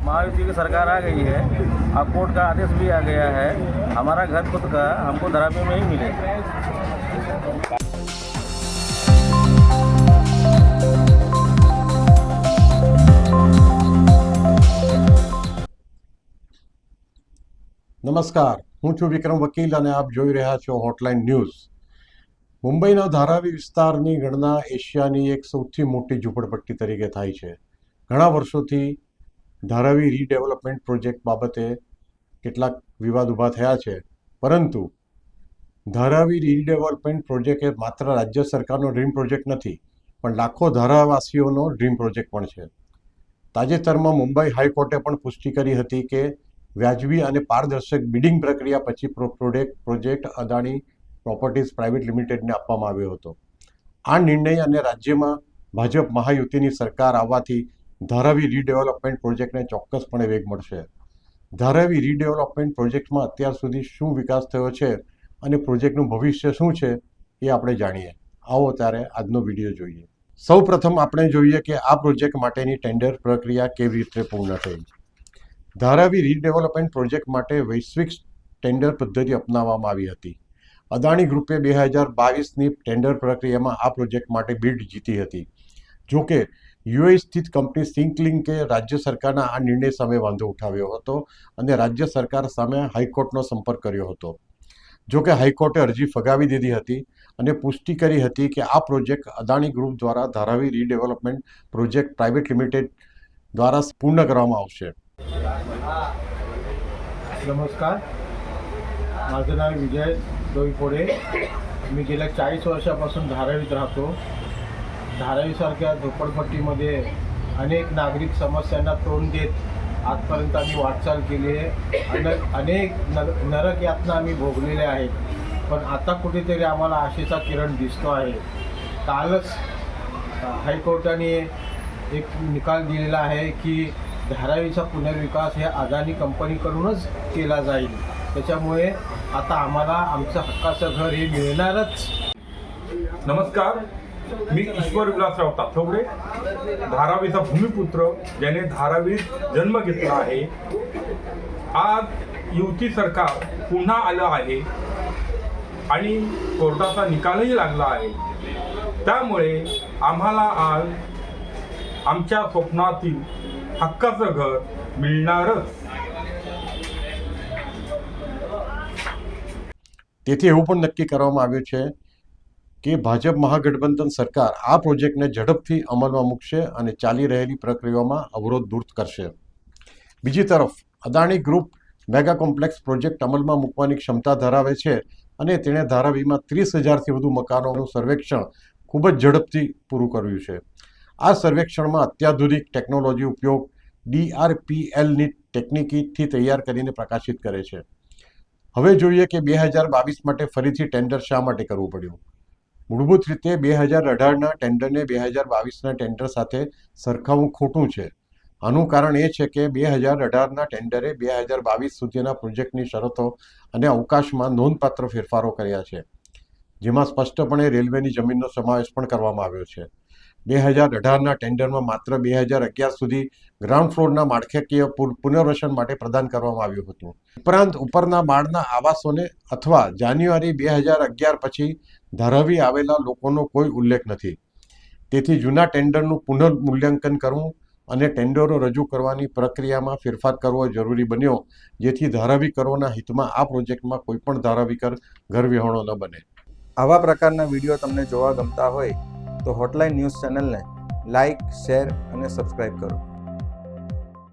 महायुति की सरकार आ गई है। अब कोर्ट का आदेश भी आ गया है। हमारा घर खुद का हमको धारावी में ही मिलेगा। નમસ્કાર, હું છું વિક્રમ વકીલ અને આપ જોઈ રહ્યા છો હોટલાઇન ન્યૂઝ। મુંબઈના ધારાવી વિસ્તારની ગણના એશિયાની એક સૌથી મોટી ઝૂંપડપટ્ટી તરીકે થાય છે। ઘણા વર્ષોથી ધારાવી રીડેવલપમેન્ટ પ્રોજેક્ટ બાબતે કેટલાક વિવાદ ઊભા થયા છે, પરંતુ ધારાવી રીડેવલપમેન્ટ પ્રોજેક્ટ એ માત્ર રાજ્ય સરકારનો ડ્રીમ પ્રોજેક્ટ નથી, પણ લાખો ધારાવાસીઓનો ડ્રીમ પ્રોજેક્ટ પણ છે। તાજેતરમાં મુંબઈ હાઈકોર્ટે પણ પુષ્ટિ કરી હતી કે વ્યાજબી અને પારદર્શક બિડિંગ પ્રક્રિયા પછી પ્રોજેક્ટ અદાણી પ્રોપર્ટીઝ પ્રાઇવેટ લિમિટેડને આપવામાં આવ્યો હતો। આ નિર્ણય અને રાજ્યમાં ભાજપ મહાયુતિની સરકાર આવવાથી ધારાવી રીડેવલપમેન્ટ પ્રોજેક્ટને ચોક્કસપણે વેગ મળશે। ધારાવી રીડેવલપમેન્ટ પ્રોજેક્ટમાં અત્યાર સુધી શું વિકાસ થયો છે અને પ્રોજેક્ટનું ભવિષ્ય શું છે એ આપણે જાણીએ। આવો ત્યારે આજનો વિડીયો જોઈએ। સૌ પ્રથમ આપણે જોઈએ કે આ પ્રોજેક્ટ માટેની ટેન્ડર પ્રક્રિયા કેવી રીતે પૂર્ણ થઈ। ધારાવી રીડેવલપમેન્ટ પ્રોજેક્ટ માટે વૈશ્વિક ટેન્ડર પદ્ધતિ અપનાવવામાં આવી હતી। અદાણી ગ્રુપે 2022ની ટેન્ડર પ્રક્રિયામાં આ પ્રોજેક્ટ માટે બિડ જીતી હતી। જોકે યુએઈ સ્થિત કંપની સિંકલિંકે રાજ્ય સરકારના આ નિર્ણય સામે વાંધો ઉઠાવ્યો હતો અને રાજ્ય સરકાર સામે હાઈકોર્ટનો સંપર્ક કર્યો હતો। જોકે હાઈકોર્ટે અરજી ફગાવી દીધી હતી અને પુષ્ટિ કરી હતી કે આ પ્રોજેક્ટ અદાણી ગ્રુપ દ્વારા Dharavi redevelopment project private limited દ્વારા પૂર્ણ કરવામાં આવશે। नमस्कार, माझं नाव विजय डोईफोडे। मी गेल्या 40 वर्षापासून धारावीत राहतो। धारावीसारख्या झोपडपट्टीमध्ये अनेक नागरिक समस्यांना तोंड देत आजपर्यंत आम्ही वाटचाल केली आहे। अनेक नरक यातना आम्ही भोगलेल्या आहेत, पण आता कुठेतरी आम्हाला आशेचा किरण दिसतो आहे। कालच हायकोर्टाने एक निकाल दिलेला आहे की धारावीचा पुनर्विकास हे अदानी कंपनीकडूनच केला जाईल। त्याच्यामुळे आता आम्हाला आमचं हक्काचं घर हे मिळणारच। नमस्कार, मी ईश्वर विलासराव ताथवडे, धारावीचा भूमिपुत्र ज्याने धारावीत जन्म घेतला आहे। आज युती सरकार पुन्हा आलं आहे आणि कोर्टाचा निकालही लागला आहे। त्यामुळे आम्हाला आज आमच्या स्वप्नातील हक्काचं घर मिळणारच। તેથી એવું પણ નક્કી કરવામાં આવ્યું છે કે ભાજપ મહાગઠબંધન સરકાર આ પ્રોજેક્ટને ઝડપથી અમલમાં મૂકશે અને ચાલી રહેલી પ્રક્રિયાઓમાં અવરોધ દૂર કરશે। બીજી તરફ Adani group mega complex project અમલમાં મૂકવાની ક્ષમતા ધરાવે છે અને તેણે ધારાવીમાં 30,000થી વધુ મકાનોનું સર્વેક્ષણ ખૂબ જ ઝડપથી પૂરું કર્યું છે। આ સર્વેક્ષણમાં અત્યાધુનિક ટેકનોલોજી ઉપયોગ DRPLની ટેકનિકથી તૈયાર કરીને પ્રકાશિત કરે છે। હવે જોઈએ કે 2022 માટે ફરીથી ટેન્ડર શા માટે કરવું પડ્યું। મૂળભૂત રીતે 2018ના ટેન્ડરને 2022ના ટેન્ડર સાથે સરખાવવું ખોટું છે। આનું કારણ એ છે કે 2018ના ટેન્ડરે 2022 સુધીના પ્રોજેક્ટની શરતો અને અવકાશમાં નોંધપાત્ર ફેરફારો કર્યા છે, જેમાં સ્પષ્ટપણે રેલવેની જમીનનો સમાવેશ પણ કરવામાં આવ્યો છે। 2018ના ટેન્ડરમાં માત્ર 2011 સુધી ગ્રાઉન્ડ ફ્લોરના માળખાકીય પુનર્વસન માટે પ્રદાન કરવામાં આવ્યું હતું। ઉપરાંત ઉપરના માળના આવાસોને અથવા જાન્યુઆરી 2011 પછી ધારાવી આવેલા લોકોનો કોઈ ઉલ્લેખ નથી। તેથી જૂના ટેન્ડરનું પુનર્મૂલ્યાંકન કરવું અને ટેન્ડરો રજૂ કરવાની પ્રક્રિયામાં ફેરફાર કરવો જરૂરી બન્યો, જેથી ધારાવીકરોના હિતમાં આ પ્રોજેક્ટમાં કોઈ પણ ધારાવીકર ઘરવિહોણો ન બને। આવા પ્રકારના વિડીયો તમને જોવા ગમતા હોય તો હોટલાઇન ન્યૂઝ ચેનલને લાઇક, શેર અને સબસ્ક્રાઇબ કરો।